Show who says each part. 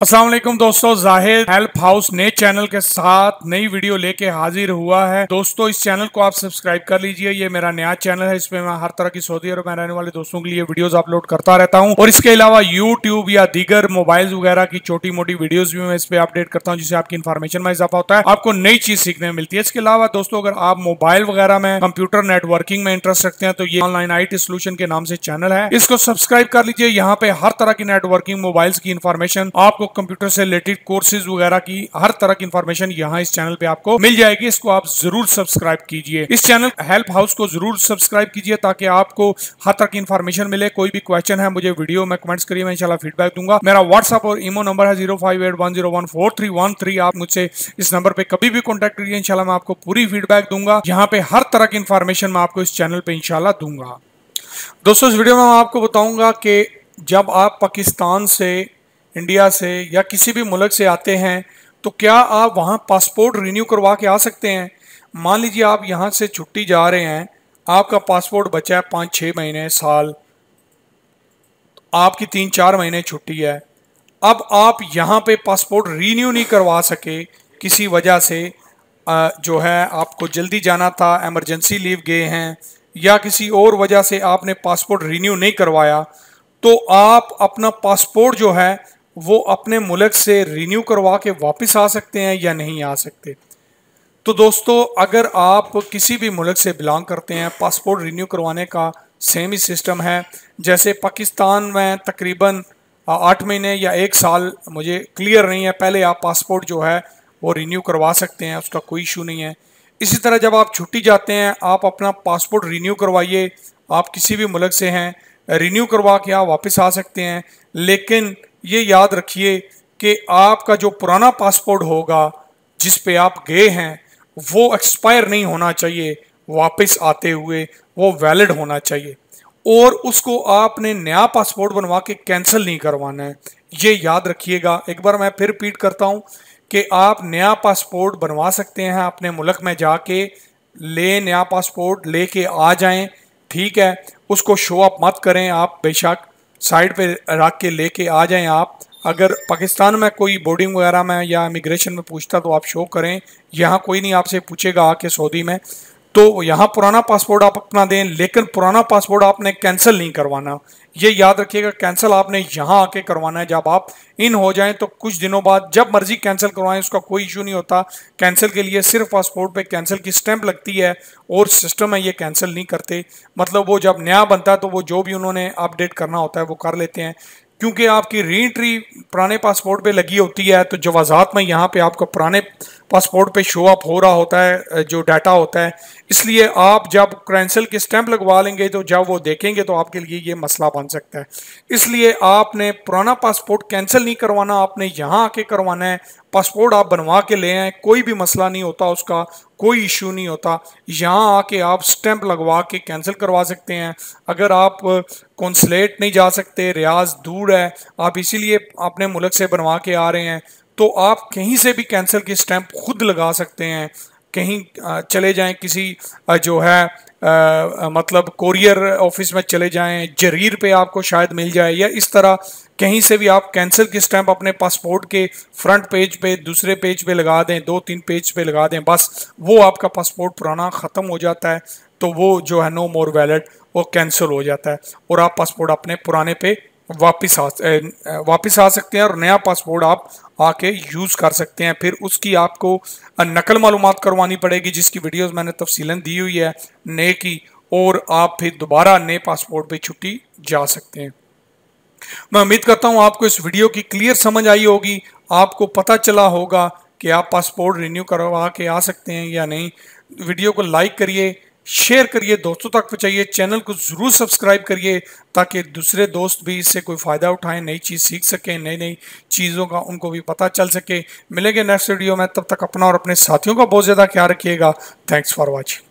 Speaker 1: अस्सलाम वालेकुम दोस्तों, जाहिद हेल्प हाउस नए चैनल के साथ नई वीडियो लेके हाजिर हुआ है। दोस्तों इस चैनल को आप सब्सक्राइब कर लीजिए। ये मेरा नया चैनल है, इसमें मैं हर तरह की सऊदी अरब में रहने वाले दोस्तों के लिए वीडियोस अपलोड करता रहता हूं और इसके अलावा यूट्यूब या दीगर मोबाइल वगैरह की छोटी मोटी वीडियोज भी मैं इस पे अपडेट करता हूँ, जिससे आपकी इन्फॉर्मेशन में इजाफा होता है, आपको नई चीज सीखने में मिलती है। इसके अलावा दोस्तों अगर आप मोबाइल वगैरह में कंप्यूटर नेटवर्किंग में इंटरेस्ट रखते हैं तो ये ऑनलाइन IT सोल्यूशन के नाम से चैनल है, इसको सब्सक्राइब कर लीजिए। यहाँ पे हर तरह की नेटवर्किंग मोबाइल्स की इन्फॉर्मेशन, आपको कंप्यूटर से कोर्सेज वगैरह की हर तरह की इंफॉर्मेशन यहाँ इस चैनल पे आपको मिल जाएगी। इसको आप जरूर सब्सक्राइब कीजिए। इस चैनल हेल्प हाउस को जरूर सब्सक्राइब कीजिए ताकि आपको हर तरह की इंफॉर्मेशन मिले। कोई भी क्वेश्चन है मुझे वीडियो में कमेंट्स करिए, मैं इंशाल्लाह फीडबैक दूंगा। मेरा व्हाट्सएप और ईमो नंबर है 0581014313। आप मुझसे इस नंबर पे कभी भी कॉन्टेक्ट करिए, इंशाल्लाह मैं आपको पूरी फीडबैक दूंगा। यहाँ पे हर तरह की इंफॉर्मेशन मैं आपको इस चैनल पे इंशाल्लाह दूंगा। दोस्तों इस वीडियो में मैं आपको बताऊंगा कि जब आप पाकिस्तान से, इंडिया से या किसी भी मुल्क से आते हैं तो क्या आप वहाँ पासपोर्ट रिन्यू करवा के आ सकते हैं। मान लीजिए आप यहाँ से छुट्टी जा रहे हैं, आपका पासपोर्ट बचा है 5-6 महीने, साल, आपकी 3-4 महीने छुट्टी है। अब आप यहाँ पे पासपोर्ट रिन्यू नहीं करवा सके किसी वजह से, जो है आपको जल्दी जाना था, एमरजेंसी लीव गए हैं या किसी और वजह से आपने पासपोर्ट रिन्यू नहीं करवाया, तो आप अपना पासपोर्ट जो है वो अपने मुल्क से रिन्यू करवा के वापस आ सकते हैं या नहीं आ सकते। तो दोस्तों अगर आप किसी भी मुल्क से बिलोंग करते हैं, पासपोर्ट रिन्यू करवाने का सेम ही सिस्टम है। जैसे पाकिस्तान में तकरीबन 8 महीने या 1 साल, मुझे क्लियर नहीं है, पहले आप पासपोर्ट जो है वो रिन्यू करवा सकते हैं, उसका कोई इशू नहीं है। इसी तरह जब आप छुट्टी जाते हैं आप अपना पासपोर्ट रिन्यू करवाइए। आप किसी भी मुल्क से हैं, रिन्यू करवा के आप वापस आ सकते हैं, लेकिन ये याद रखिए कि आपका जो पुराना पासपोर्ट होगा जिस पे आप गए हैं वो एक्सपायर नहीं होना चाहिए, वापस आते हुए वो वैलिड होना चाहिए और उसको आपने नया पासपोर्ट बनवा के कैंसिल नहीं करवाना है। ये याद रखिएगा। एक बार मैं फिर रिपीट करता हूँ कि आप नया पासपोर्ट बनवा सकते हैं, अपने मुल्क में जाके ले नया पासपोर्ट लेके आ जाएं, ठीक है। उसको शो अप मत करें, आप बेशक साइड पे रख के लेके आ जाएं। आप अगर पाकिस्तान में कोई बोर्डिंग वगैरह में या इमिग्रेशन में पूछता तो आप शो करें, यहाँ कोई नहीं आपसे पूछेगा आके सऊदी में, तो यहाँ पुराना पासपोर्ट आप अपना दें, लेकिन पुराना पासपोर्ट आपने कैंसिल नहीं करवाना। ये याद रखिएगा, कैंसिल आपने यहाँ आके करवाना है। जब आप इन हो जाएं तो कुछ दिनों बाद जब मर्जी कैंसिल करवाएं, उसका कोई इशू नहीं होता। कैंसिल के लिए सिर्फ पासपोर्ट पे कैंसिल की स्टैंप लगती है और सिस्टम है ये कैंसिल नहीं करते। मतलब वो जब नया बनता है तो वो जो भी उन्होंने अपडेट करना होता है वो कर लेते हैं, क्योंकि आपकी री एंट्री पुराने पासपोर्ट पे लगी होती है। तो जवाजात में यहाँ पे आपको पुराने पासपोर्ट पे शो अप हो रहा होता है जो डाटा होता है, इसलिए आप जब कैंसिल की स्टैंप लगवा लेंगे तो जब वो देखेंगे तो आपके लिए ये मसला बन सकता है। इसलिए आपने पुराना पासपोर्ट कैंसिल नहीं करवाना, आपने यहाँ आके करवाना है। पासपोर्ट आप बनवा के ले आए, कोई भी मसला नहीं होता, उसका कोई इशू नहीं होता। यहाँ आके आप स्टैंप लगवा के कैंसिल करवा सकते हैं। अगर आप कौंसलेट नहीं जा सकते, रियाज दूर है, आप इसीलिए अपने मुल्क से बनवा के आ रहे हैं, तो आप कहीं से भी कैंसिल की स्टैंप खुद लगा सकते हैं। कहीं चले जाएं, किसी जो है मतलब कोरियर ऑफिस में चले जाएं, जरीर पे आपको शायद मिल जाए, या इस तरह कहीं से भी आप कैंसिल की स्टैंप अपने पासपोर्ट के फ्रंट पेज पे, दूसरे पेज पे लगा दें, 2-3 पेज पे लगा दें, बस वो आपका पासपोर्ट पुराना ख़त्म हो जाता है। तो वो जो है नो मोर वैलिड, वो कैंसिल हो जाता है और आप पासपोर्ट अपने पुराने पे वापस आ सकते हैं और नया पासपोर्ट आप आके यूज़ कर सकते हैं। फिर उसकी आपको नकल मालूमात करवानी पड़ेगी, जिसकी वीडियोस मैंने तफसीलन दी हुई है नए की, और आप फिर दोबारा नए पासपोर्ट पे छुट्टी जा सकते हैं। मैं उम्मीद करता हूँ आपको इस वीडियो की क्लियर समझ आई होगी, आपको पता चला होगा कि आप पासपोर्ट रिन्यू करवा के आ सकते हैं या नहीं। वीडियो को लाइक करिए, शेयर करिए, दोस्तों तक पहुंचाइए, चैनल को जरूर सब्सक्राइब करिए ताकि दूसरे दोस्त भी इससे कोई फ़ायदा उठाएं, नई चीज़ सीख सकें, नई नई चीज़ों का उनको भी पता चल सके। मिलेंगे नेक्स्ट वीडियो में, तब तक अपना और अपने साथियों का बहुत ज़्यादा ख्याल रखिएगा। Thanks for watching.